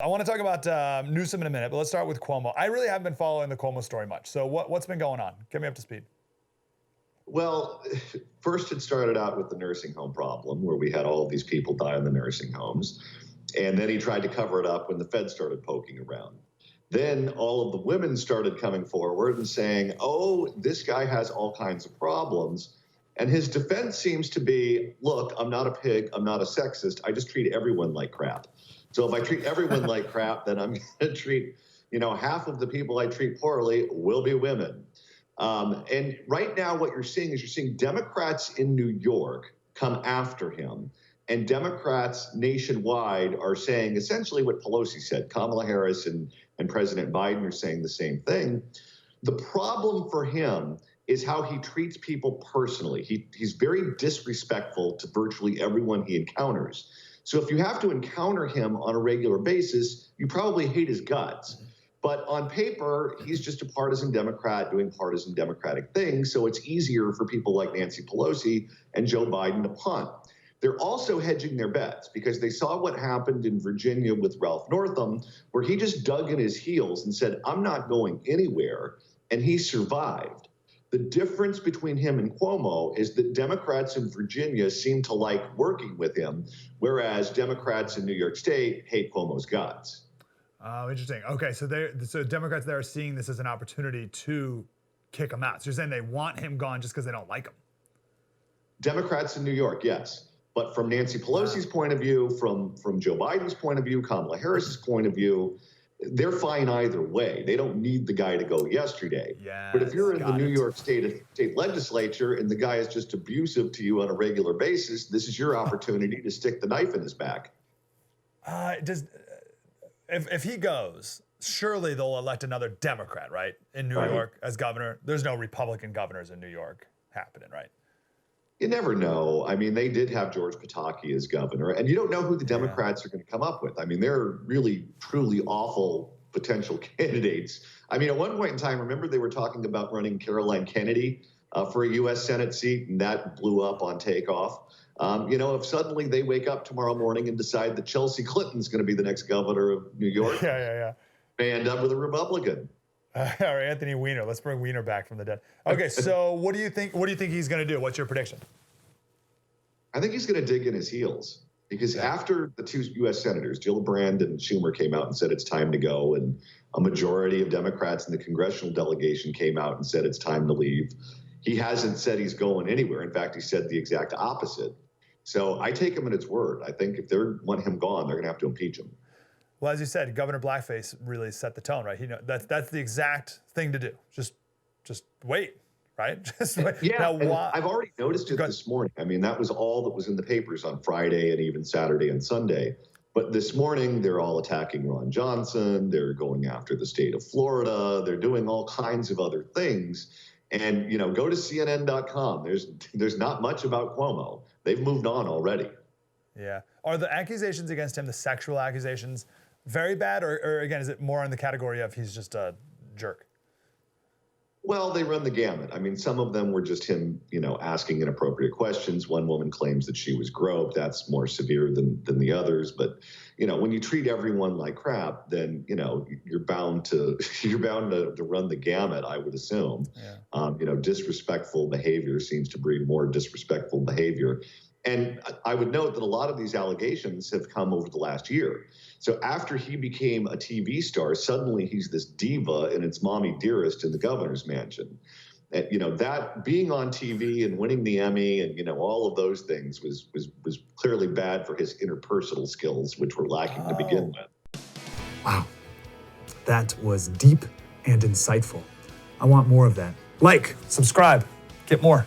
I want to talk about Newsom in a minute, but let's start with Cuomo. I really haven't been following the Cuomo story much. So what's been going on? Get me up to speed. Well, first it started out with the nursing home problem where we had all of these people die in the nursing homes. And then he tried to cover it up when the Fed started poking around. Then all of the women started coming forward and saying, oh, this guy has all kinds of problems. And his defense seems to be, look, I'm not a pig. I'm not a sexist. I just treat everyone like crap. So if I treat everyone like crap, then I'm going to treat, half of the people I treat poorly will be women. And right now what you're seeing Democrats in New York come after him. And Democrats nationwide are saying essentially what Pelosi said. Kamala Harris and President Biden are saying the same thing. The problem for him is how he treats people personally. He's very disrespectful to virtually everyone he encounters. So if you have to encounter him on a regular basis, you probably hate his guts. But on paper, he's just a partisan Democrat doing partisan Democratic things. So it's easier for people like Nancy Pelosi and Joe Biden to punt. They're also hedging their bets because they saw what happened in Virginia with Ralph Northam, where he just dug in his heels and said, I'm not going anywhere. And he survived. The difference between him and Cuomo is that Democrats in Virginia seem to like working with him, whereas Democrats in New York State hate Cuomo's guts. Oh, interesting. Okay, so Democrats there are seeing this as an opportunity to kick him out. So you're saying they want him gone just because they don't like him? Democrats in New York, yes. But from Nancy Pelosi's point of view, from Joe Biden's point of view, Kamala Harris's point of view, they're fine either way. They don't need the guy to go yesterday. Yes, but if you're in the New York State legislature and the guy is just abusive to you on a regular basis, this is your opportunity to stick the knife in his back. If he goes, surely they'll elect another Democrat, right, in New York as governor. There's no Republican governors in New York happening, right? You never know. I mean, they did have George Pataki as governor, and you don't know who the Democrats are going to come up with. I mean, they're really, truly awful potential candidates. I mean, at one point in time, remember they were talking about running Caroline Kennedy for a U.S. Senate seat, and that blew up on takeoff. If suddenly they wake up tomorrow morning and decide that Chelsea Clinton's going to be the next governor of New York, may end up with a Republican. Or Anthony Weiner. Let's bring Weiner back from the dead. Okay, so what do you think he's going to do? What's your prediction? I think he's going to dig in his heels because after the two U.S. senators, Gillibrand and Schumer, came out and said it's time to go, and a majority of Democrats in the congressional delegation came out and said it's time to leave, he hasn't said he's going anywhere. In fact, he said the exact opposite. So I take him at his word. I think if they want him gone, they're going to have to impeach him. Well, as you said, Governor Blackface really set the tone, right? That's the exact thing to do. Just wait, right? Just wait. Yeah, I've already noticed it this morning. I mean, that was all that was in the papers on Friday and even Saturday and Sunday. But this morning, they're all attacking Ron Johnson. They're going after the state of Florida. They're doing all kinds of other things. And, go to CNN.com. There's not much about Cuomo. They've moved on already. Yeah. Are the accusations against him, the sexual accusations, very bad? Or again, is it more in the category of he's just a jerk? Well, they run the gamut. I mean, some of them were just him, asking inappropriate questions. One woman claims that she was groped. That's more severe than the others. But, when you treat everyone like crap, then, you're bound to run the gamut, I would assume. Yeah. Disrespectful behavior seems to breed more disrespectful behavior. And I would note that a lot of these allegations have come over the last year. So after he became a TV star, suddenly he's this diva and it's mommy dearest in the governor's mansion. And, that being on TV and winning the Emmy and, all of those things was clearly bad for his interpersonal skills, which were lacking to begin with. Wow. That was deep and insightful. I want more of that. Like, subscribe, get more.